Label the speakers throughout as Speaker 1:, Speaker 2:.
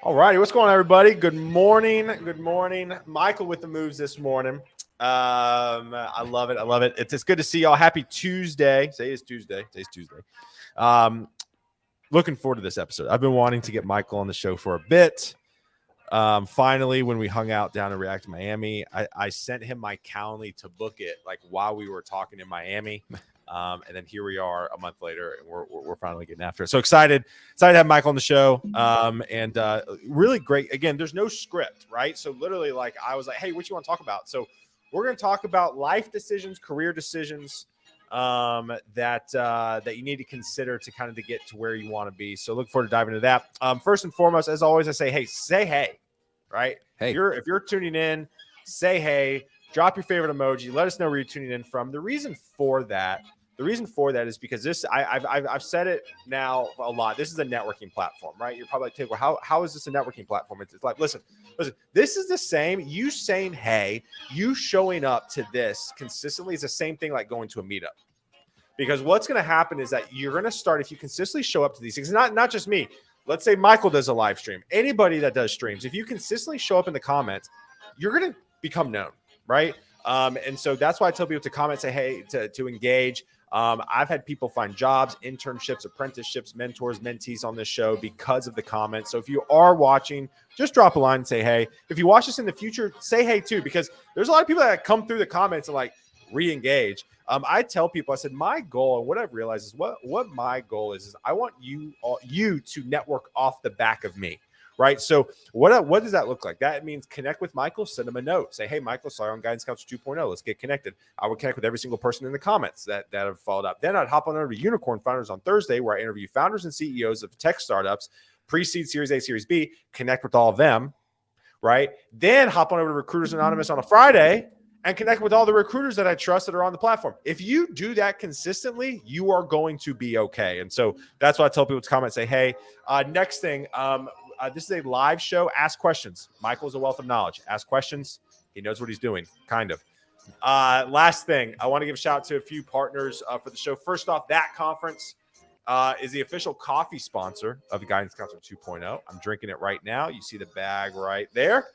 Speaker 1: All righty, what's going on, everybody? Good morning. Good morning. Michael with the moves this morning. I love it. I love it. It's good to see y'all. Happy Tuesday. Say it's Tuesday. Today's Tuesday. Looking forward to this episode. I've been wanting to get Michael on the show for a bit. Finally, when we hung out down in React Miami, I sent him my Calendly to book it like while we were talking in Miami. And then here we are a month later, and we're finally getting after it. So excited to have Michael on the show. And really great. Again, there's no script, right? So literally, like I was like, hey, what you want to talk about? So we're going to talk about life decisions, career decisions that you need to consider to kind of to get to where you want to be. So look forward to diving into that. First and foremost, as always, I say hey, right?
Speaker 2: Hey,
Speaker 1: if you're tuning in, say hey. Drop your favorite emoji. Let us know where you're tuning in from. The reason for that is because this I've said it now a lot. This is a networking platform, right? You're probably like, well, how is this a networking platform? It's like, listen. This is the same. You saying hey, you showing up to this consistently is the same thing like going to a meetup. Because what's going to happen is that you're going to start, if you consistently show up to these things, not just me. Let's say Michael does a live stream. Anybody that does streams, if you consistently show up in the comments, you're going to become known. Right. And so that's why I tell people to comment, say, hey, to engage. I've had people find jobs, internships, apprenticeships, mentors, mentees on this show because of the comments. So if you are watching, just drop a line and say, hey. If you watch this in the future, say hey too, because there's a lot of people that come through the comments and like re-engage. I tell people, I said, my goal and what I've realized is what my goal is I want you to network off the back of me. Right. So what does that look like? That means connect with Michael, send him a note. Say, hey, Michael, sorry on Guidance Counselor 2.0. Let's get connected. I would connect with every single person in the comments that have followed up. Then I'd hop on over to Unicorn Founders on Thursday, where I interview founders and CEOs of tech startups, pre-seed, Series A, Series B, connect with all of them. Right. Then hop on over to Recruiters Anonymous on a Friday and connect with all the recruiters that I trust that are on the platform. If you do that consistently, you are going to be okay. And so that's why I tell people to comment, say, hey, next thing, this is a live show. Ask questions. Michael's a wealth of knowledge. Ask questions. He knows what he's doing, kind of. Last thing, I want to give a shout out to a few partners for the show. First off, that conference is the official coffee sponsor of the Guidance Counselor 2.0. I'm drinking it right now. You see the bag right there.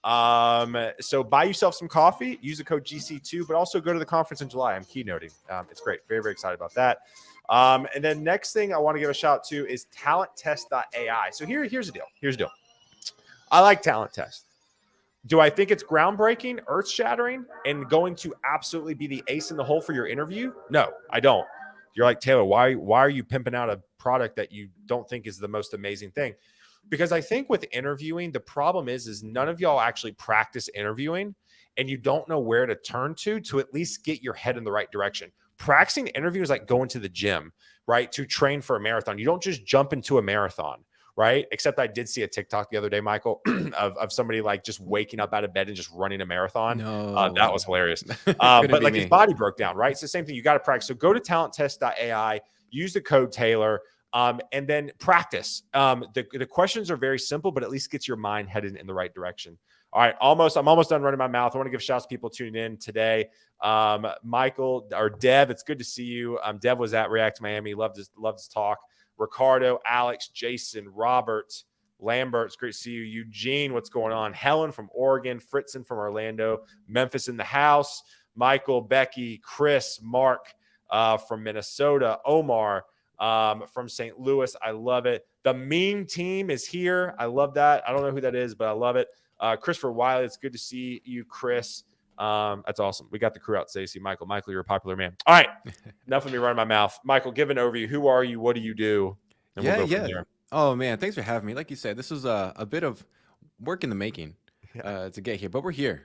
Speaker 1: So buy yourself some coffee, use the code GC2, but also go to the conference in July. I'm keynoting. It's great. Very, very excited about that. And then next thing I want to give a shout out to is talenttest.ai. So here's the deal. Here's the deal. I like Talent Test. Do I think it's groundbreaking, earth-shattering, and going to absolutely be the ace in the hole for your interview? No, I don't. You're like, Taylor, why are you pimping out a product that you don't think is the most amazing thing? Because I think with interviewing, the problem is none of y'all actually practice interviewing, and you don't know where to turn to at least get your head in the right direction. Practicing interviews is like going to the gym, right? To train for a marathon. You don't just jump into a marathon, right? Except I did see a TikTok the other day, Michael, of somebody like just waking up out of bed and just running a marathon.
Speaker 2: No.
Speaker 1: That was hilarious. But like
Speaker 2: me.
Speaker 1: his body broke down, right? It's the same thing. You got to practice. So go to talenttest.ai, use the code Taylor, and then practice. The questions are very simple, but at least gets your mind headed in the right direction. All right, I'm almost done running my mouth. I want to give shouts to people tuning in today. Michael or Dev, it's good to see you. Dev was at React Miami. Loved his talk. Ricardo, Alex, Jason, Robert, Lambert, it's great to see you. Eugene, what's going on? Helen from Oregon, Fritzen from Orlando, Memphis in the house, Michael, Becky, Chris, Mark from Minnesota, Omar from St. Louis. I love it. The meme team is here. I love that. I don't know who that is, but I love it. Christopher Wiley, it's good to see you, Chris. That's awesome. We got the crew out, Stacey. Michael, you're a popular man. All right. Enough of me running my mouth. Michael, give an overview. Who are you? What do you do? And we'll go from there.
Speaker 2: Oh, man. Thanks for having me. Like you said, this was a bit of work in the making to get here, but we're here.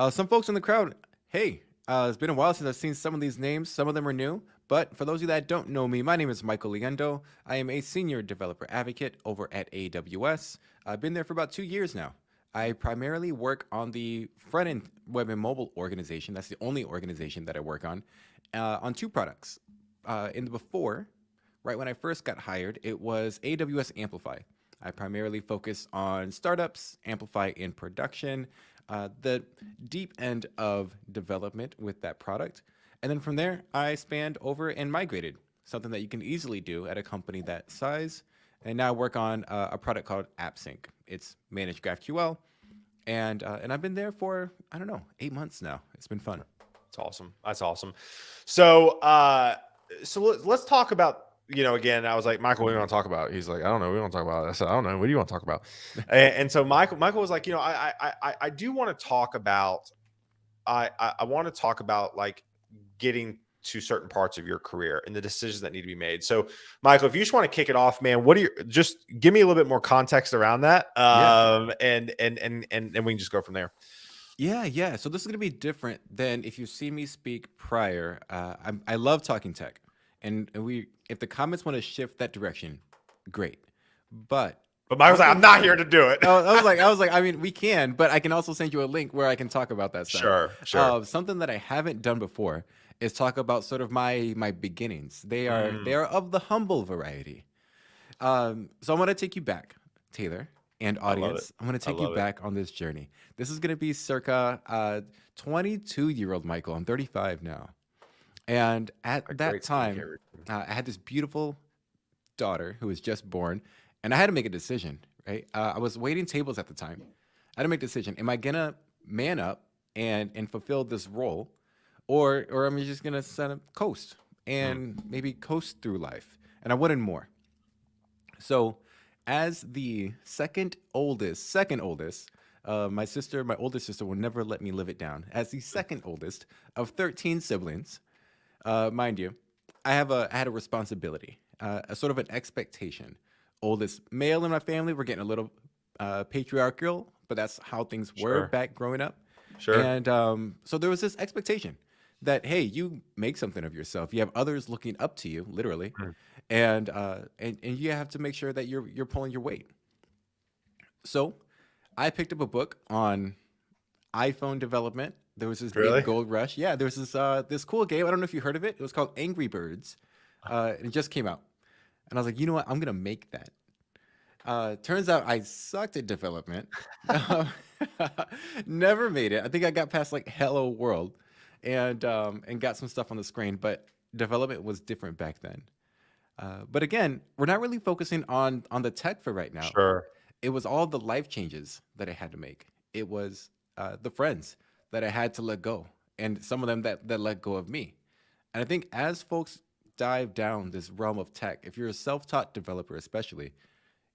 Speaker 2: Some folks in the crowd, hey, it's been a while since I've seen some of these names. Some of them are new. But for those of you that don't know me, my name is Michael Liendo. I am a senior developer advocate over at AWS. I've been there for about 2 years now. I primarily work on the front-end web and mobile organization. That's the only organization that I work on 2 products. In the before, right when I first got hired, it was AWS Amplify. I primarily focus on startups, Amplify in production, the deep end of development with that product. And then from there, I spanned over and migrated, something that you can easily do at a company that size and now I work on a product called AppSync. It's managed GraphQL, and I've been there for, I don't know, 8 months now. It's been fun.
Speaker 1: That's awesome. That's awesome. So, let's talk about, again, I was like, Michael, what do you want to talk about? He's like, I don't know. We want to talk about it. I said, I don't know. What do you want to talk about? And so Michael was like, I do want to talk about, I want to talk about like getting to certain parts of your career and the decisions that need to be made. So, Michael, if you just want to kick it off, man, just give me a little bit more context around that.
Speaker 2: Yeah.
Speaker 1: And we can just go from there.
Speaker 2: Yeah. So this is gonna be different than if you see me speak prior. I love talking tech, and if the comments want to shift that direction, great. But
Speaker 1: But Michael's like, I'm not here to do it.
Speaker 2: I was like, I mean, we can, but I can also send you a link where I can talk about that stuff.
Speaker 1: Sure.
Speaker 2: Something that I haven't done before is talk about sort of my beginnings. They are of the humble variety. So I'm gonna take you back, Taylor and
Speaker 1: I love it.
Speaker 2: audience. I'm gonna
Speaker 1: I
Speaker 2: take you
Speaker 1: love it.
Speaker 2: back on this journey. This is gonna be circa 22-year-old Michael. I'm 35 now, and at
Speaker 1: A
Speaker 2: that
Speaker 1: great
Speaker 2: time,
Speaker 1: skincare routine.
Speaker 2: I had this beautiful daughter who was just born, and I had to make a decision. Right, I was waiting tables at the time. I had to make a decision. Am I gonna man up and fulfill this role, or am I just gonna set up coast
Speaker 1: Mm.
Speaker 2: and maybe coast through life? And I wanted more. So, as the second oldest, my older sister will never let me live it down. As the second oldest of 13 siblings, mind you, I had a responsibility, a sort of an expectation. Oldest male in my family, we're getting a little patriarchal, but that's how things were
Speaker 1: Sure.
Speaker 2: back growing up.
Speaker 1: Sure.
Speaker 2: And so there was this expectation that, hey, you make something of yourself. You have others looking up to you, literally,
Speaker 1: Mm.
Speaker 2: and you have to make sure that you're pulling your weight. So I picked up a book on iPhone development. There was this big
Speaker 1: Really?
Speaker 2: gold rush. Yeah, there was this cool game. I don't know if you heard of it. It was called Angry Birds. And it just came out. And I was like, you know what? I'm gonna make that. Turns out I sucked at development. Um, Never made it. I think I got past like Hello World, and got some stuff on the screen. But development was different back then. But again, we're not really focusing on the tech for right now.
Speaker 1: Sure.
Speaker 2: It was all the life changes that I had to make. It was the friends that I had to let go, and some of them that let go of me. And I think as folks dive down this realm of tech, if you're a self-taught developer, especially,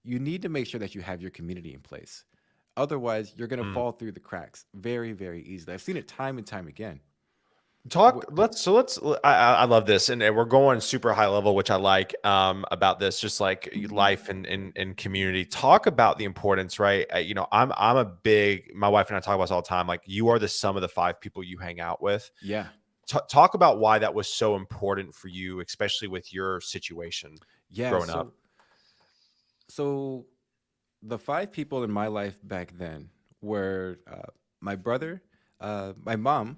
Speaker 2: you need to make sure that you have your community in place. Otherwise, you're going to
Speaker 1: Mm.
Speaker 2: fall through the cracks very, very easily. I've seen it time and time again.
Speaker 1: Talk. Let's. I love this, and we're going super high level, which I like about this. Just like life and community. Talk about the importance, right? I'm a big. My wife and I talk about this all the time. Like you are the sum of the five people you hang out with.
Speaker 2: Yeah,
Speaker 1: Talk about why that was so important for you, especially with your situation
Speaker 2: yeah.
Speaker 1: growing up.
Speaker 2: So the five people in my life back then were my brother, my mom,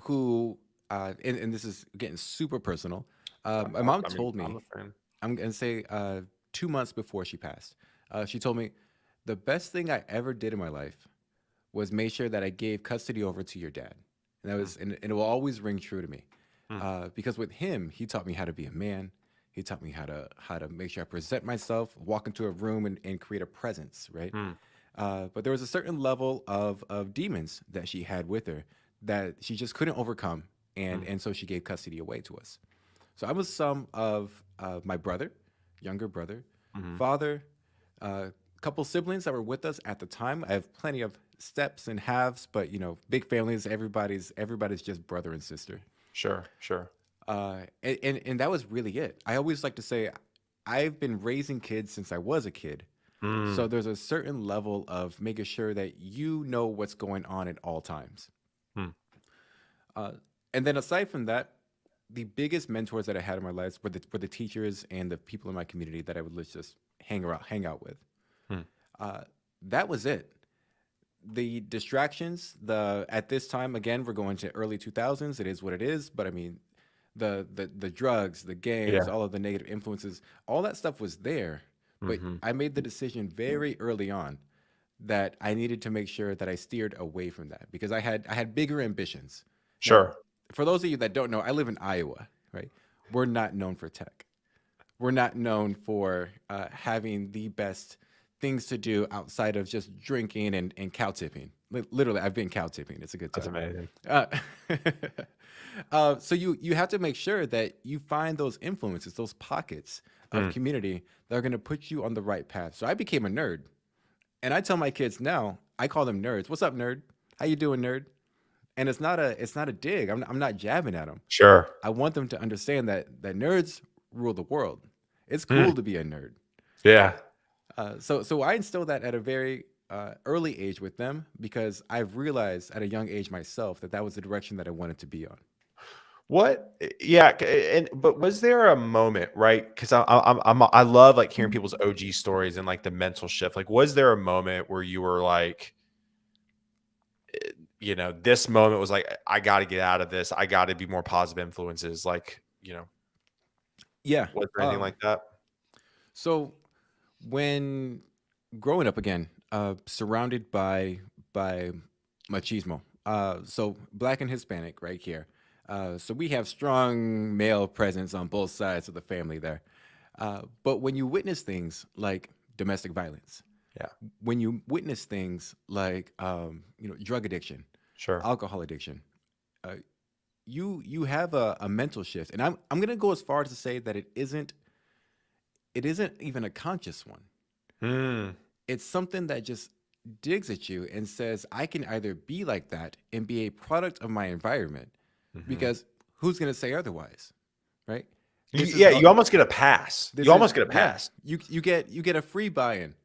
Speaker 2: who, and this is getting super personal. My mom
Speaker 1: I mean,
Speaker 2: told
Speaker 1: I'm
Speaker 2: me,
Speaker 1: a fan.
Speaker 2: I'm gonna say 2 months before she passed, she told me the best thing I ever did in my life was make sure that I gave custody over to your dad, and that
Speaker 1: Mm.
Speaker 2: was, and it will always ring true to me,
Speaker 1: Mm.
Speaker 2: because with him, he taught me how to be a man. He taught me how to make sure I present myself, walk into a room and create a presence, right?
Speaker 1: Mm.
Speaker 2: But there was a certain level of demons that she had with her that she just couldn't overcome,
Speaker 1: Mm.
Speaker 2: and so she gave custody away to us. So I was some of my brother, younger brother,
Speaker 1: Mhm.
Speaker 2: father, a couple siblings that were with us at the time. I have plenty of steps and halves, but big families. Everybody's just brother and sister.
Speaker 1: Sure.
Speaker 2: And that was really it. I always like to say, I've been raising kids since I was a kid. So
Speaker 1: Mm.
Speaker 2: there's a certain level of making sure that you know what's going on at all times.
Speaker 1: Mm.
Speaker 2: Uh, and then aside from that, the biggest mentors that I had in my life were the teachers and the people in my community that I would just hang out with.
Speaker 1: Mm.
Speaker 2: Uh, that was it. The distractions, the at this time again, we're going to early 2000s. It is what it is. But I mean, the drugs, the games,
Speaker 1: Yeah.
Speaker 2: all of the negative influences, all that stuff was there. But
Speaker 1: Mhm.
Speaker 2: I made the decision very early on that I needed to make sure that I steered away from that because I had bigger ambitions. Now,
Speaker 1: Sure.
Speaker 2: for those of you that don't know, I live in Iowa, right? We're not known for tech. we're not known for having the best things to do outside of just drinking and cow tipping. Literally, I've been cow tipping. It's a good
Speaker 1: That's
Speaker 2: time.
Speaker 1: amazing.
Speaker 2: Uh, so you have to make sure that you find those influences, those pockets of community that are going to put you on the right path. So I became a nerd, and I tell my kids now, I call them nerds. What's up, nerd? How you doing, nerd? And it's not a dig. I'm not jabbing at them.
Speaker 1: Sure.
Speaker 2: I want them to understand that nerds rule the world. It's
Speaker 1: Mm.
Speaker 2: cool to be a nerd.
Speaker 1: Yeah.
Speaker 2: So I instilled that at a very early age with them because I've realized at a young age myself that was the direction that I wanted to be on.
Speaker 1: What? Yeah. But was there a moment, right? Because I love like hearing people's OG stories and like the mental shift. Like, was there a moment where you were like, this moment was like, I got to get out of this. I got to be more positive influences. Like,
Speaker 2: Yeah.
Speaker 1: was there anything like that?
Speaker 2: So when growing up again, surrounded by machismo, so black and Hispanic right here. So we have strong male presence on both sides of the family there. But when you witness things like domestic violence,
Speaker 1: Yeah.
Speaker 2: when you witness things like drug addiction,
Speaker 1: Sure.
Speaker 2: alcohol addiction, you have a mental shift, and I'm gonna go as far as to say that it isn't even a conscious one.
Speaker 1: Mm.
Speaker 2: It's something that just digs at you and says, I can either be like that and be a product of my environment, because who's gonna say otherwise, right?
Speaker 1: You almost get a pass. You almost get a pass.
Speaker 2: You get a free buy-in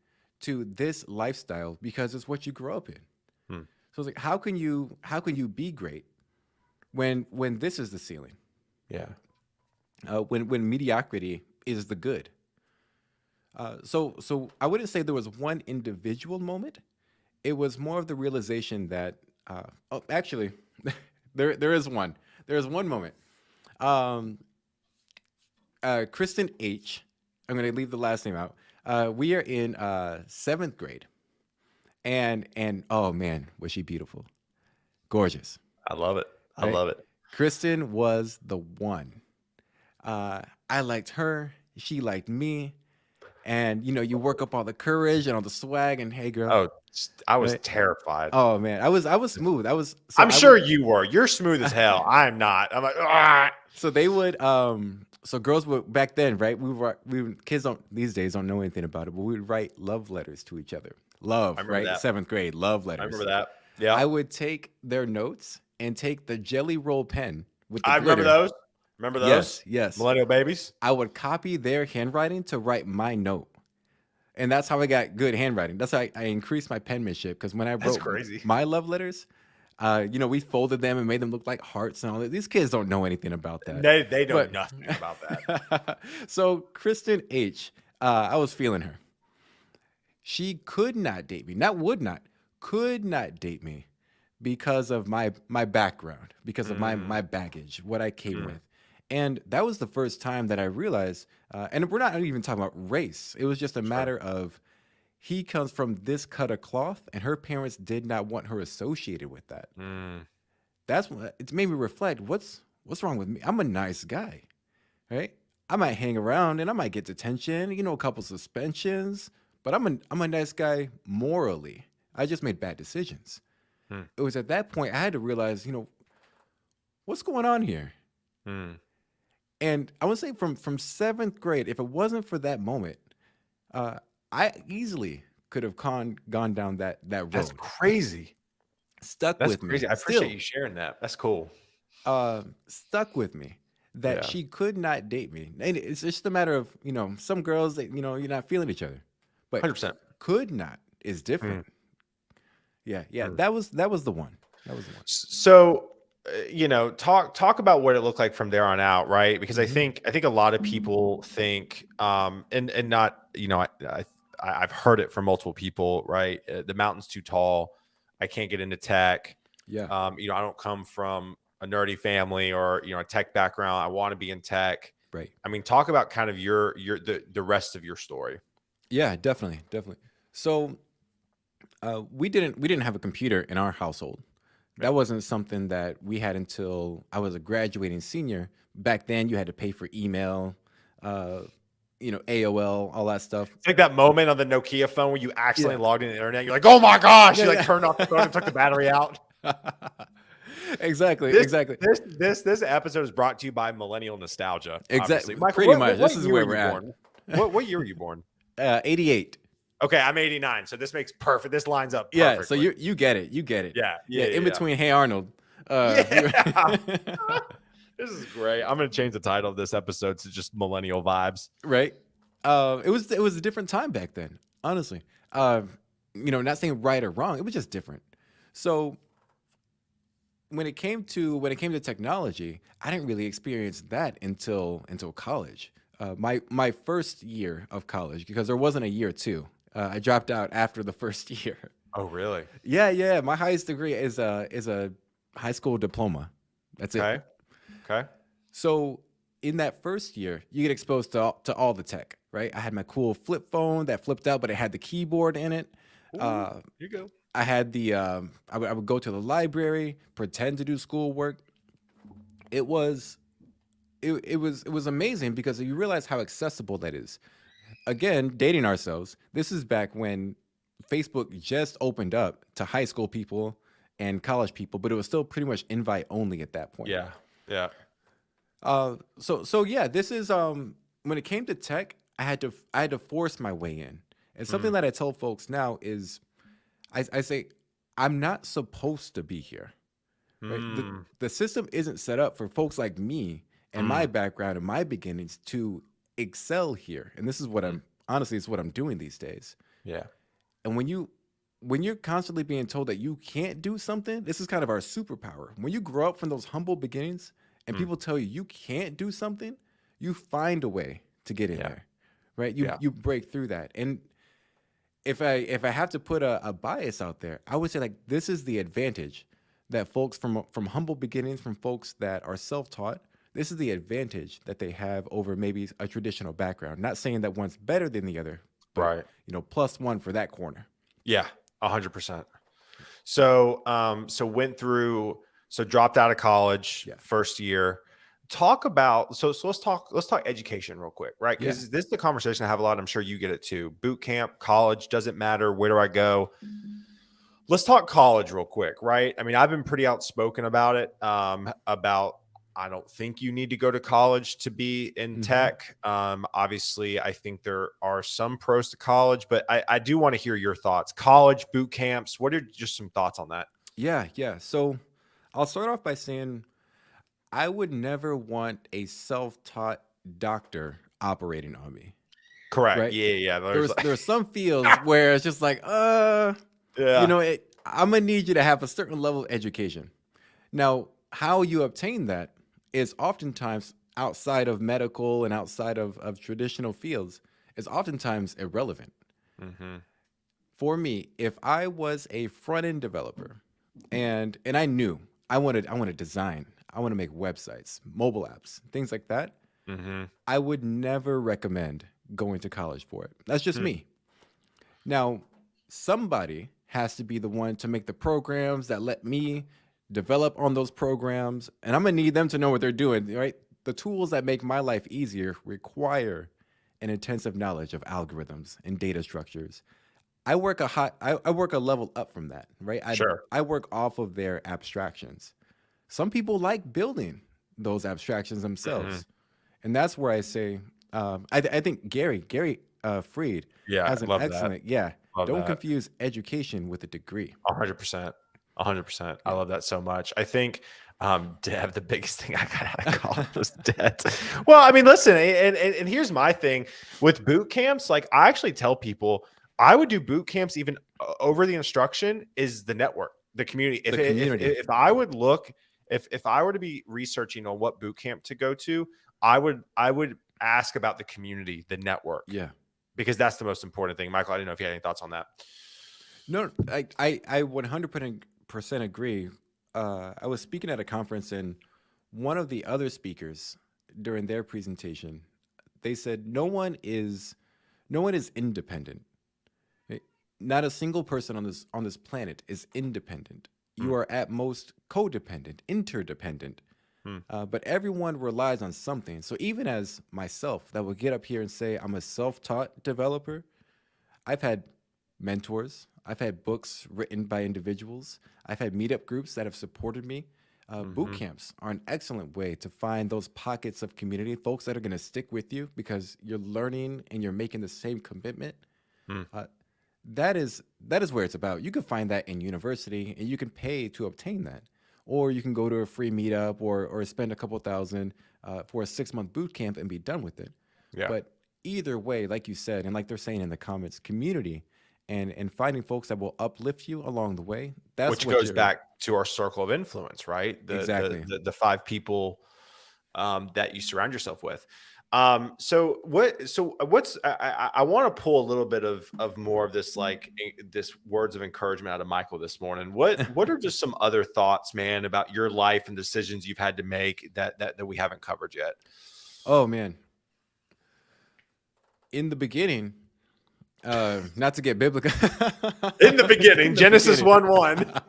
Speaker 2: to this lifestyle because it's what you grow up in. So it's like, how can you be great when this is the ceiling?
Speaker 1: Yeah.
Speaker 2: When mediocrity is the good. So I wouldn't say there was one individual moment. It was more of the realization that actually there is one. There is one moment. Kristen H. I'm going to leave the last name out. We are in 7th grade, and oh man, was she beautiful, gorgeous.
Speaker 1: I love it. I
Speaker 2: Right?
Speaker 1: love it.
Speaker 2: Kristen was the one. I liked her. She liked me. And you work up all the courage and all the swag, and hey, girl.
Speaker 1: Oh, I was
Speaker 2: Right?
Speaker 1: terrified.
Speaker 2: Oh man, I was smooth.
Speaker 1: I'm sure you were. You're smooth as hell. I'm not. I'm like, ah.
Speaker 2: So they would so girls would back then, right? Kids don't these days don't know anything about it, but we would write love letters to each other. Love,
Speaker 1: remember
Speaker 2: right?
Speaker 1: that.
Speaker 2: 7th grade, love letters.
Speaker 1: I remember that. Yeah.
Speaker 2: I would take their notes and take the Jelly Roll pen with the
Speaker 1: I
Speaker 2: glitter.
Speaker 1: remember those. Remember those?
Speaker 2: Yes.
Speaker 1: Millennial babies.
Speaker 2: I would copy their handwriting to write my note. And that's how I got good handwriting. That's how I increased my penmanship, because when I wrote
Speaker 1: crazy.
Speaker 2: my love letters, we folded them and made them look like hearts and all that. These kids don't know anything about that.
Speaker 1: They know nothing about that.
Speaker 2: So Kristen H, I was feeling her. She could not date me. Could not date me because of my background, because of my baggage, what I came with. And that was the first time that I realized, and we're not even talking about race. It was just a matter of, he comes from this cut of cloth, and her parents did not want her associated with that. That's what it's made me reflect. What's wrong with me? I'm a nice guy, right? I might hang around and I might get detention, a couple suspensions, but I'm a nice guy morally. I just made bad decisions. It was at that point I had to realize, what's going on here. And I would say from 7th grade, if it wasn't for that moment, I easily could have gone down that road.
Speaker 1: That's crazy.
Speaker 2: Stuck
Speaker 1: That's
Speaker 2: with
Speaker 1: crazy.
Speaker 2: me.
Speaker 1: I appreciate you sharing that. That's cool.
Speaker 2: Stuck with me that she could not date me. And it's just a matter of, some girls that, you're not feeling each other. But
Speaker 1: 100%.
Speaker 2: could not is different. Yeah. That was the one. That was the one.
Speaker 1: So, talk about what it looked like from there on out, right? Because I think a lot of people think, and not, I've heard it from multiple people, right? The mountain's too tall. I can't get into tech.
Speaker 2: Yeah.
Speaker 1: I don't come from a nerdy family or, a tech background. I want to be in tech.
Speaker 2: Right.
Speaker 1: I mean, talk about kind of the rest of your story.
Speaker 2: Yeah, definitely. So, we didn't have a computer in our household. That wasn't something that we had until I was a graduating senior. Back then, you had to pay for email. AOL, all that stuff.
Speaker 1: It's like that moment on the Nokia phone where you accidentally
Speaker 2: Yeah.
Speaker 1: logged into the internet. You're like, oh my gosh!
Speaker 2: Yeah,
Speaker 1: You like
Speaker 2: yeah.
Speaker 1: turned off the phone and took the battery out.
Speaker 2: Exactly,
Speaker 1: This
Speaker 2: exactly,
Speaker 1: this episode is brought to you by Millennial Nostalgia. Obviously,
Speaker 2: exactly.
Speaker 1: Michael,
Speaker 2: Pretty much.
Speaker 1: what
Speaker 2: This is
Speaker 1: year
Speaker 2: where
Speaker 1: were
Speaker 2: we're
Speaker 1: you
Speaker 2: at.
Speaker 1: born? What year were you born?
Speaker 2: 88.
Speaker 1: Okay, I'm 89, so this makes perfect. This lines up
Speaker 2: Yeah.
Speaker 1: perfectly.
Speaker 2: So you get it. You get it.
Speaker 1: Yeah,
Speaker 2: In between, Hey Arnold.
Speaker 1: Yeah. This is great. I'm gonna change the title of this episode to just Millennial Vibes.
Speaker 2: Right. It was a different time back then. Honestly. Not saying right or wrong. It was just different. So when it came to technology, I didn't really experience that until college. My first year of college, because there wasn't a year two. I dropped out after the first year.
Speaker 1: Oh, really?
Speaker 2: Yeah. My highest degree is a high school diploma. That's
Speaker 1: Okay.
Speaker 2: it.
Speaker 1: Okay.
Speaker 2: So in that first year, you get exposed to all the tech, right? I had my cool flip phone that flipped out, but it had the keyboard in it.
Speaker 1: Ooh,
Speaker 2: Uh,
Speaker 1: here you go.
Speaker 2: I had I would go to the library, pretend to do schoolwork. It was it was amazing because you realize how accessible that is. Again, dating ourselves. This is back when Facebook just opened up to high school people and college people, but it was still pretty much invite only at that point.
Speaker 1: Yeah. Yeah.
Speaker 2: So yeah, this is when it came to tech, I had to force my way in. And something that I tell folks now is I say I'm not supposed to be here. Right? The system isn't set up for folks like me and my background and my beginnings to excel here. And this is what honestly it's what I'm doing these days.
Speaker 1: Yeah.
Speaker 2: And when you're constantly being told that you can't do something, this is kind of our superpower. When you grow up from those humble beginnings and people tell you you can't do something, you find a way to get in there, right? You break through that. And if I have to put a bias out there, I would say like this is the advantage that folks from humble beginnings, from folks that are self-taught, this is the advantage that they have over maybe a traditional background. Not saying that one's better than the other, but
Speaker 1: Right.
Speaker 2: plus one for that corner.
Speaker 1: Yeah. 100%. So, dropped out of college, first year. Talk about so let's talk education real quick, right? Because this is a conversation I have a lot. I'm sure you get it too. Boot camp, college, doesn't matter. Where do I go? Let's talk college real quick, right? I mean, I've been pretty outspoken about it. About I don't think you need to go to college to be in tech. Obviously, I think there are some pros to college, but I do want to hear your thoughts. College, boot camps. What are just some thoughts on that?
Speaker 2: Yeah. So I'll start off by saying I would never want a self-taught doctor operating on me.
Speaker 1: Correct.
Speaker 2: Right?
Speaker 1: Yeah.
Speaker 2: There are some fields where it's just like, I'm gonna need you to have a certain level of education. Now, how you obtain that is oftentimes outside of medical and outside of traditional fields is oftentimes irrelevant. For me, if I was a front-end developer and I knew I want to design, I want to make websites, mobile apps, things like that, I would never recommend going to college for it. That's just me. Now, somebody has to be the one to make the programs that let me develop on those programs, and I'm gonna need them to know what they're doing, right? The tools that make my life easier require an intensive knowledge of algorithms and data structures. I work a level up from that, right? I work off of their abstractions. Some people like building those abstractions themselves, and that's where I say I think Gary Freed has an excellent don't confuse education with a degree.
Speaker 1: 100%. 100%. I love that so much. I think Dev, the biggest thing I got out of college was debt. Well, I mean, listen, and here's my thing with boot camps. Like, I actually tell people I would do boot camps even over the instruction is the network, the community. If I would look, if I were to be researching on what boot camp to go to, I would ask about the community, the network.
Speaker 2: Yeah.
Speaker 1: Because that's the most important thing. Michael, I didn't know if you had any thoughts on that.
Speaker 2: No, I 100% agree. I was speaking at a conference, and one of the other speakers during their presentation, they said no one is independent. Not a single person on this planet is independent. You are at most codependent, interdependent.
Speaker 1: Hmm.
Speaker 2: But everyone relies on something. So even as myself, that will get up here and say I'm a self-taught developer, I've had mentors. I've had books written by individuals. I've had meetup groups that have supported me. Boot
Speaker 1: Hmm.
Speaker 2: camps are an excellent way to find those pockets of community, folks that are going to stick with you because you're learning and you're making the same commitment.
Speaker 1: Hmm.
Speaker 2: Uh, that is where it's about. You can find that in university, and you can pay to obtain that, or you can go to a free meetup or spend a couple thousand for a 6-month boot camp and be done with it.
Speaker 1: Yeah.
Speaker 2: But either way, like you said, and like they're saying in the comments, community and finding folks that will uplift you along the way. That's
Speaker 1: Which
Speaker 2: what
Speaker 1: goes
Speaker 2: you're
Speaker 1: back to our circle of influence, right?
Speaker 2: exactly.
Speaker 1: The 5 people that you surround yourself with. So what's I want to pull a little bit of more of this this words of encouragement out of Michael this morning. What are just some other thoughts, man, about your life and decisions you've had to make that we haven't covered yet?
Speaker 2: Oh man, in the beginning, not to get biblical.
Speaker 1: In the beginning,
Speaker 2: In the
Speaker 1: Genesis
Speaker 2: beginning.
Speaker 1: 1:1.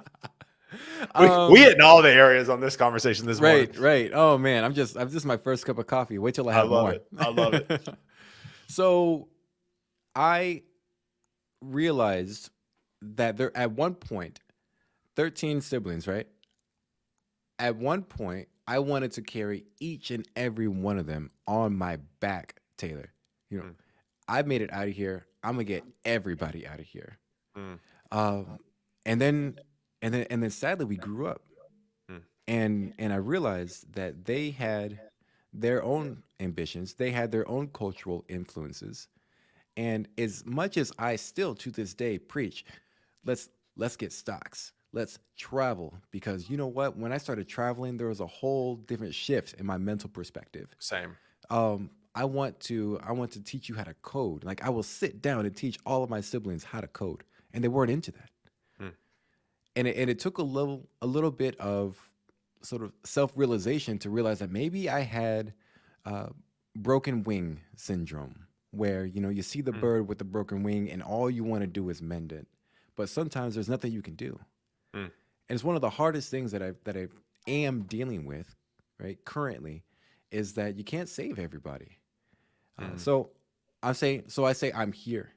Speaker 1: We
Speaker 2: Um,
Speaker 1: hit in all the areas on this conversation this morning.
Speaker 2: right. Oh man, I'm just my first cup of coffee. Wait till I
Speaker 1: I
Speaker 2: have
Speaker 1: love
Speaker 2: more.
Speaker 1: it. I love it.
Speaker 2: So I realized that there at one point, 13 siblings, right? At one point, I wanted to carry each and every one of them on my back, Taylor. You know,
Speaker 1: Mm.
Speaker 2: I made it out of here. I'm gonna get everybody out of here.
Speaker 1: Mm.
Speaker 2: Um, and then and then sadly we grew up.
Speaker 1: Mm.
Speaker 2: And I realized that they had their own ambitions, they had their own cultural influences. And as much as I still to this day preach, let's let's get stocks. Let's travel because you know what? When I started traveling, there was a whole different shift in my mental perspective.
Speaker 1: Same.
Speaker 2: I want to teach you how to code. Like I will sit down and teach all of my siblings how to code, and they weren't into that.
Speaker 1: Mm.
Speaker 2: And it took a little bit of sort of self-realization to realize that maybe I had uh, broken wing syndrome, where you see the
Speaker 1: Mm.
Speaker 2: bird with the broken wing, and all you want to do is mend it, but sometimes there's nothing you can do,
Speaker 1: Mm.
Speaker 2: and it's one of the hardest things that I am dealing with, right, currently, is that you can't save everybody.
Speaker 1: Mm.
Speaker 2: So I say I'm here,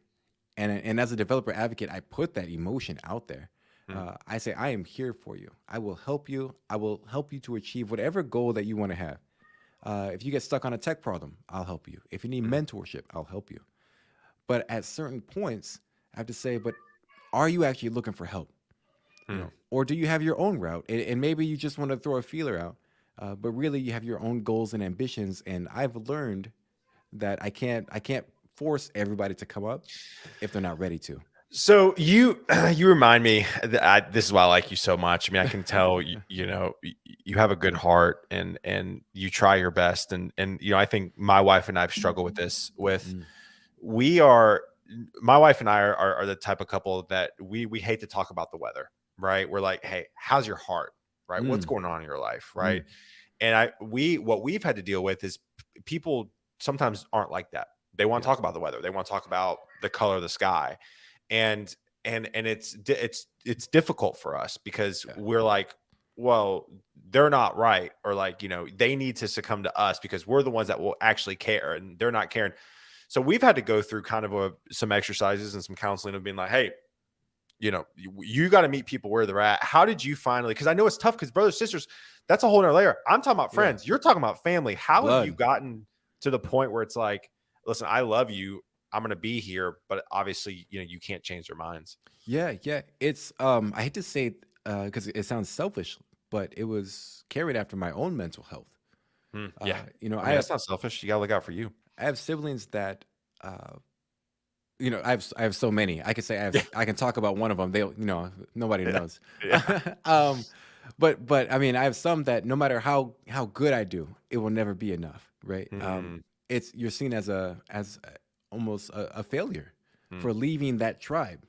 Speaker 2: and as a developer advocate, I put that emotion out there.
Speaker 1: Mm.
Speaker 2: I say I am here for you. I will help you. I will help you to achieve whatever goal that you want to have. If you get stuck on a tech problem, I'll help you. If you need
Speaker 1: Mm.
Speaker 2: mentorship, I'll help you. But at certain points, I have to say, but are you actually looking for help?
Speaker 1: Mm.
Speaker 2: Or do you have your own route? And maybe you just want to throw a feeler out, but really you have your own goals and ambitions. And I've learned that I can't force everybody to come up if they're not ready to.
Speaker 1: So you remind me that this is why I like you so much. I mean, I can tell you have a good heart and you try your best and I think my wife and I have struggled with this
Speaker 2: Mm,
Speaker 1: we are my wife and I are the type of couple that we hate to talk about the weather, right? We're like, hey, how's your heart, right? What's
Speaker 2: mm,
Speaker 1: going on in your life, right?
Speaker 2: mm,
Speaker 1: And what we've had to deal with is people sometimes aren't like that. They want to
Speaker 2: yeah,
Speaker 1: talk about the weather. They want to talk about the color of the sky, and it's difficult for us because
Speaker 2: yeah,
Speaker 1: we're like, well, they're not right, or like they need to succumb to us because we're the ones that will actually care, and they're not caring. So we've had to go through kind of some exercises and some counseling of being like, hey, you got to meet people where they're at. How did you finally? Because I know it's tough because brothers, sisters, that's a whole nother layer. I'm talking about
Speaker 2: yeah.
Speaker 1: friends. You're talking about family. How have you
Speaker 2: Blood.
Speaker 1: gotten to the point where it's like, listen, I love you. I'm going to be here, but obviously, you can't change their minds.
Speaker 2: Yeah. It's I hate to say it because it sounds selfish, but it was carried after my own mental health.
Speaker 1: Yeah. I
Speaker 2: I
Speaker 1: mean,
Speaker 2: have
Speaker 1: that's not selfish. You got to look out for you.
Speaker 2: I have siblings that I have so many. I could say
Speaker 1: Yeah.
Speaker 2: I can talk about one of them. They'll nobody
Speaker 1: Yeah.
Speaker 2: knows.
Speaker 1: Yeah.
Speaker 2: um, but I mean I have some that no matter how good I do, it will never be enough, right?
Speaker 1: Mm,
Speaker 2: It's you're seen almost a failure
Speaker 1: mm,
Speaker 2: for leaving that tribe,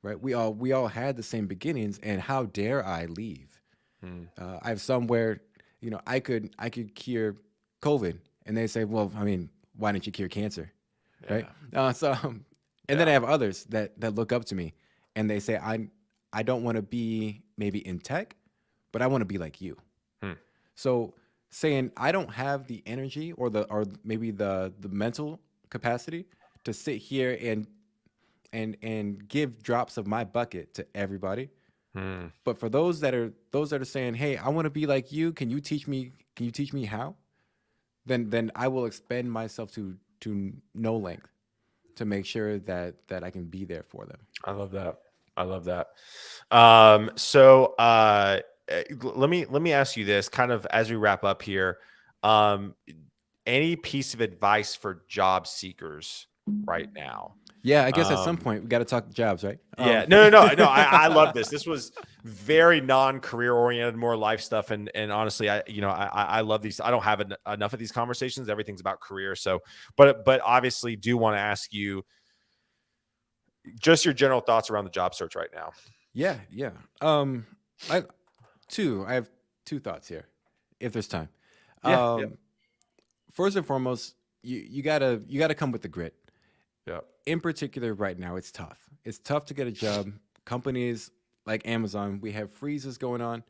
Speaker 2: right? We all had the same beginnings, and how dare I leave?
Speaker 1: mm.
Speaker 2: I have some where I could cure COVID, and they say, well, I mean, why didn't you cure cancer, right?
Speaker 1: Yeah.
Speaker 2: And then I
Speaker 1: Yeah.
Speaker 2: have others that look up to me, and they say, I don't want to be maybe in tech, but I want to be like you.
Speaker 1: Hmm.
Speaker 2: So saying I don't have the energy or maybe the mental capacity to sit here and give drops of my bucket to everybody.
Speaker 1: Hmm.
Speaker 2: But for those that are saying, "Hey, I want to be like you. Can you teach me? Can you teach me how?" Then I will expend myself to no length to make sure that I can be there for them.
Speaker 1: I love that. I love that. Let me ask you this, kind of as we wrap up here. Um, any piece of advice for job seekers right now?
Speaker 2: Yeah, I guess at some
Speaker 1: Um,
Speaker 2: point we got to talk jobs, right?
Speaker 1: yeah, no. I love this. This was very non-career oriented, more life stuff, and honestly, I love these. I don't have enough of these conversations. Everything's about career. So, but obviously, do want to ask you just your general thoughts around the job search right now.
Speaker 2: Yeah, yeah. I I have two thoughts here, if there's time.
Speaker 1: Yeah, yeah,
Speaker 2: Um, First and foremost, you gotta come with the grit.
Speaker 1: yeah.
Speaker 2: In particular, right now, it's tough. It's tough to get a job. Companies like Amazon, we have freezes going on.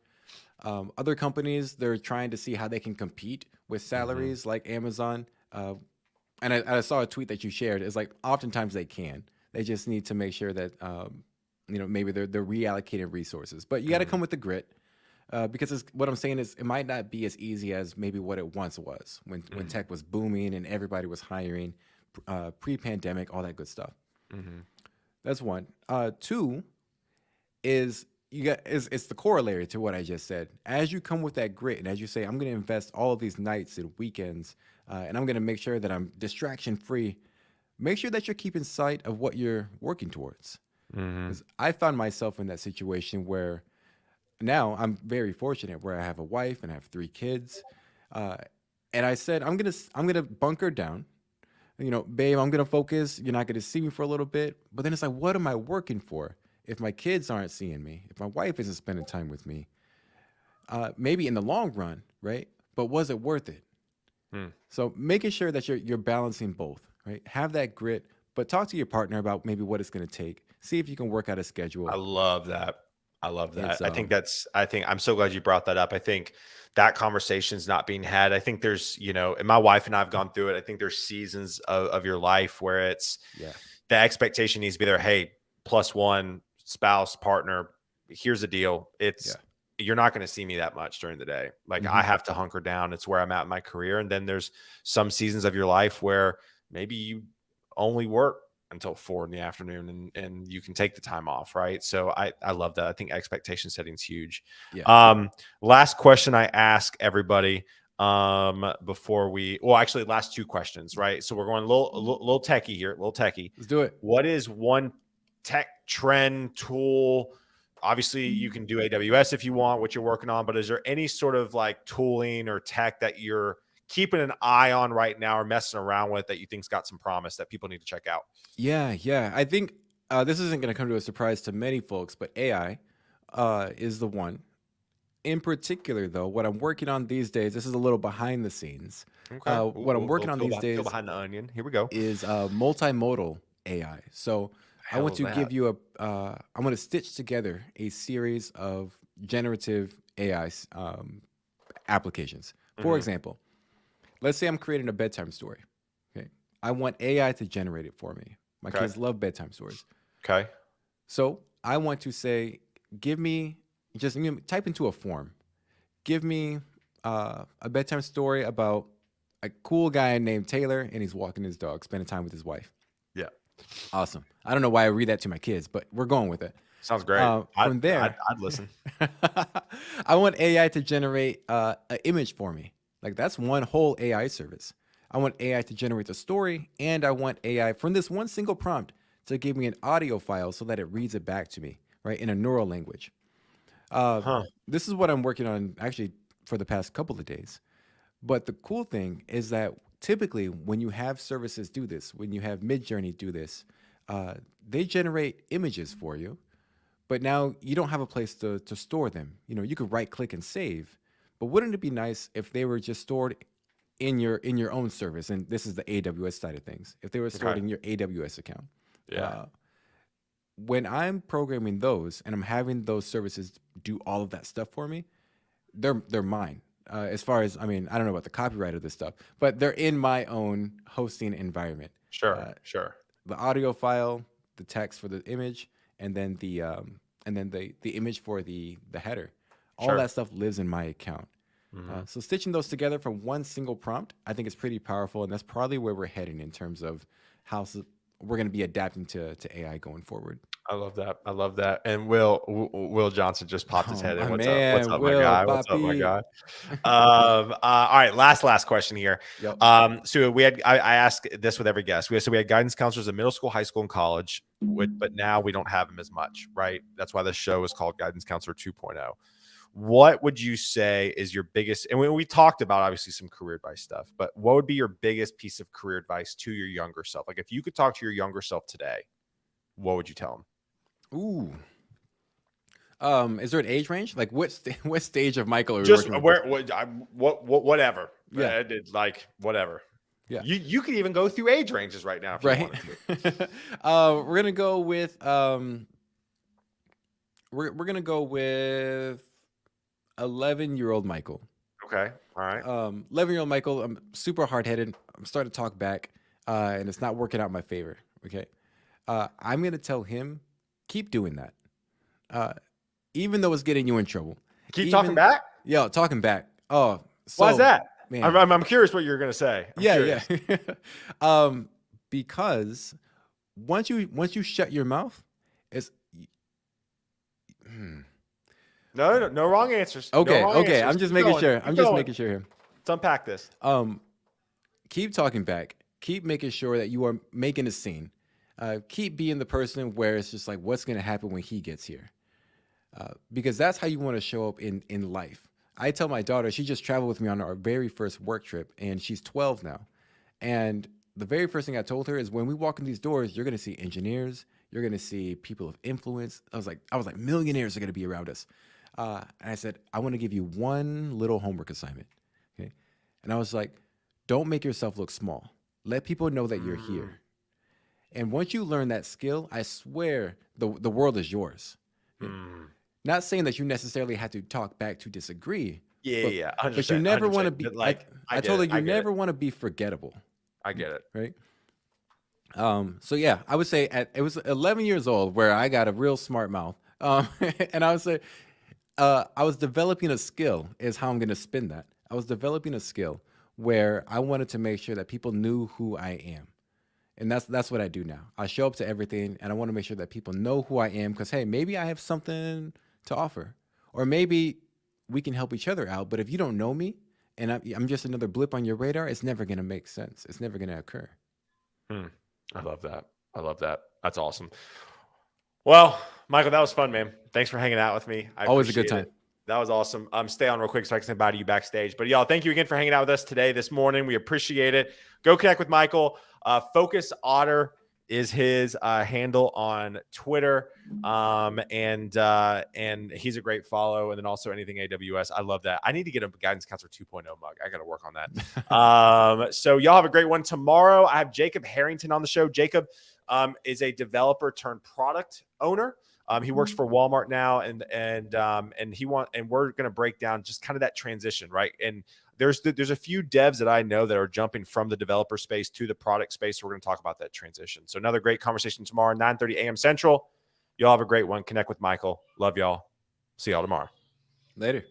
Speaker 2: Other companies, they're trying to see how they can compete with
Speaker 1: Hmm.
Speaker 2: salaries like Amazon. And I saw a tweet that you shared. It's like oftentimes they can. They just need to make sure that maybe they're reallocating resources. But you got to
Speaker 1: Hmm.
Speaker 2: come with the grit. Because what I'm saying is, it might not be as easy as maybe what it once was when
Speaker 1: Hmm.
Speaker 2: tech was booming and everybody was hiring, pre-pandemic, all that good stuff.
Speaker 1: Hmm.
Speaker 2: That's one. Two is it's the corollary to what I just said. As you come with that grit, and as you say, I'm going to invest all of these nights and weekends, and I'm going to make sure that I'm distraction free. Make sure that you're keeping sight of what you're working towards.
Speaker 1: Hmm.
Speaker 2: Because I found myself in that situation where now I'm very fortunate, where I have a wife and I have three kids, uh, and I said I'm gonna bunker down. Babe, I'm gonna focus. You're not gonna see me for a little bit, but then it's like, what am I working for? If my kids aren't seeing me, if my wife isn't spending time with me, maybe in the long run, right? But was it worth it?
Speaker 1: Hmm.
Speaker 2: So making sure that you're balancing both, right? Have that grit, but talk to your partner about maybe what it's gonna take. See if you can work out a
Speaker 1: I
Speaker 2: schedule.
Speaker 1: love that. I love that.
Speaker 2: It's
Speaker 1: I think I'm so glad you brought that up. I think that conversation's not being had. I think and my wife and I have gone through it. I think there's seasons of your life where it's
Speaker 2: yeah.
Speaker 1: the expectation needs to be there. Hey, plus one spouse, partner, here's the deal.
Speaker 2: Yeah.
Speaker 1: You're not going to see me that much during the day. Like
Speaker 2: Hmm.
Speaker 1: I have to hunker down. It's where I'm at in my career. And then there's some seasons of your life where maybe you only work until 4 in the afternoon and you can take the time off. Right. So I love that. I think expectation setting is huge.
Speaker 2: Yeah.
Speaker 1: Last question I ask everybody before actually last two questions, right? So we're going a little techie here, a little techie.
Speaker 2: Let's do it.
Speaker 1: What is one tech trend tool? Obviously you can do AWS if you want, what you're working on, but is there any sort of like tooling or tech that you're keeping an eye on right now or messing around with that you think's got some promise that people need to check out?
Speaker 2: Yeah, yeah. I think this isn't going to come to a surprise to many folks, but AI is the one. In particular, though, what I'm working on these days, this is a little behind the scenes.
Speaker 1: Okay.
Speaker 2: What I'm working
Speaker 1: Little
Speaker 2: on
Speaker 1: peel,
Speaker 2: these
Speaker 1: peel
Speaker 2: days
Speaker 1: behind the onion. Here we go.
Speaker 2: is multimodal AI. So I
Speaker 1: Hell
Speaker 2: want
Speaker 1: is
Speaker 2: to
Speaker 1: that?
Speaker 2: give you I'm going to stitch together a series of generative AI applications. For
Speaker 1: Hmm.
Speaker 2: example, let's say I'm creating a bedtime story. Okay. I want AI to generate it for me. My
Speaker 1: Okay.
Speaker 2: kids love bedtime stories.
Speaker 1: Okay.
Speaker 2: So I want to say, give me type into a form. Give me a bedtime story about a cool guy named Taylor and he's walking his dog, spending time with his wife.
Speaker 1: Yeah.
Speaker 2: Awesome. I don't know why I read that to my kids, but we're going with it.
Speaker 1: Sounds great. I'd,
Speaker 2: From
Speaker 1: I'd,
Speaker 2: there,
Speaker 1: I'd listen.
Speaker 2: I want AI to generate an image for me. Like that's one whole AI service. I want AI to generate the story, and I want AI from this one single prompt to give me an audio file so that it reads it back to me, right, in a neural language. Uh,
Speaker 1: Huh.
Speaker 2: this is what I'm working on actually for the past couple of days. But the cool thing is that typically when you have services do this, when you have Midjourney do this, they generate images for you, but now you don't have a place to store them. You could right click and save, but wouldn't it be nice if they were just stored in your own service? And this is the AWS side of things. If they were stored
Speaker 1: Okay.
Speaker 2: in your AWS account.
Speaker 1: Yeah.
Speaker 2: Uh, when I'm programming those and I'm having those services do all of that stuff for me, they're mine. As far as, I mean, I don't know about the copyright of this stuff, but they're in my own hosting environment.
Speaker 1: Sure, sure.
Speaker 2: The audio file, the text for the image, and then the image for the header. All
Speaker 1: Sure.
Speaker 2: that stuff lives in my account. So stitching those together from one single prompt, I think is pretty powerful, and that's probably where we're heading in terms of how we're going to be adapting to AI going forward.
Speaker 1: I love that. I love that. And Will Johnson just popped his
Speaker 2: Oh,
Speaker 1: head in.
Speaker 2: my
Speaker 1: What's up? What's
Speaker 2: man,
Speaker 1: up, my
Speaker 2: Will,
Speaker 1: guy? What's up, my
Speaker 2: Poppy.
Speaker 1: guy? All right, last question here.
Speaker 2: Yep.
Speaker 1: So I ask this with every guest. We had guidance counselors in middle school, high school, and college, but now we don't have them as much, right? That's why this show is called Guidance Counselor 2.0. What would you say is your biggest, and we talked about obviously some career advice stuff, but what would be your biggest piece of career advice to your younger self? Like if you could talk to your younger self today, what would you tell him?
Speaker 2: Ooh. Is there an age range? Like what stage of Michael are we
Speaker 1: Just
Speaker 2: working with?
Speaker 1: whatever.
Speaker 2: Yeah.
Speaker 1: It's like whatever.
Speaker 2: Yeah.
Speaker 1: You could even go through age ranges right now if you
Speaker 2: Right.
Speaker 1: wanted to.
Speaker 2: We're gonna go with we're gonna go with 11-year-old Michael.
Speaker 1: Okay. All right.
Speaker 2: 11-year-old Michael. I'm super hard headed. I'm starting to talk back, and it's not working out in my favor. Okay. I'm gonna tell him, keep doing that. Even though it's getting you in trouble.
Speaker 1: Keep talking back?
Speaker 2: Yeah, talking back. Oh, so,
Speaker 1: Why is that?
Speaker 2: Man.
Speaker 1: I'm curious what you're gonna say.
Speaker 2: Yeah. Because once you shut your mouth, it's
Speaker 1: No wrong answers.
Speaker 2: okay.
Speaker 1: No wrong
Speaker 2: Okay,
Speaker 1: answers.
Speaker 2: I'm just
Speaker 1: Keep
Speaker 2: making
Speaker 1: going.
Speaker 2: sure.
Speaker 1: Keep
Speaker 2: I'm just
Speaker 1: going.
Speaker 2: making sure here.
Speaker 1: Let's unpack this.
Speaker 2: Keep talking back. Keep making sure that you are making a scene. Keep being the person where it's just like, what's going to happen when he gets here? Because that's how you want to show up in life. I tell my daughter, she just traveled with me on our very first work trip, and she's 12 now. And the very first thing I told her is, when we walk in these doors, you're going to see engineers, you're going to see people of influence. I was like, millionaires are going to be around us. And I said, I want to give you one little homework assignment. Okay. And I was like, don't make yourself look small. Let people know that you're here. And once you learn that skill, I swear the world is yours. Not saying that you necessarily have to talk back to disagree.
Speaker 1: Yeah.
Speaker 2: But you never want to be
Speaker 1: like.
Speaker 2: I told her you never want to be forgettable.
Speaker 1: I get it.
Speaker 2: Right. So yeah, I would say it was 11 years old where I got a real smart mouth. And I would say I was developing a skill is how I'm going to spin that. I was developing a skill where I wanted to make sure that people knew who I am. And that's what I do now. I show up to everything, and I want to make sure that people know who I am, because, hey, maybe I have something to offer. Or maybe we can help each other out. But if you don't know me and I'm just another blip on your radar, it's never going to make sense. It's never going to occur.
Speaker 1: I love that. I love that. That's awesome. Well, Michael, that was fun, man. Thanks for hanging out with me.
Speaker 2: Always a good time.
Speaker 1: That was awesome. Stay on real quick so I can say bye to you backstage. But y'all, thank you again for hanging out with us today, this morning. We appreciate it. Go connect with Michael. Focus Otter is his handle on Twitter. And he's a great follow. And then also anything AWS. I love that. I need to get a Guidance Counselor 2.0 mug. I got to work on that. So y'all have a great one. Tomorrow, I have Jacob Harrington on the show. Jacob is a developer turned product owner. He works for Walmart now, and we're going to break down just kind of that transition, right? And there's a few devs that I know that are jumping from the developer space to the product space. So we're going to talk about that transition. So another great conversation tomorrow, 9:30 a.m. Central. Y'all have a great one. Connect with Michael. Love y'all. See y'all tomorrow.
Speaker 2: Later.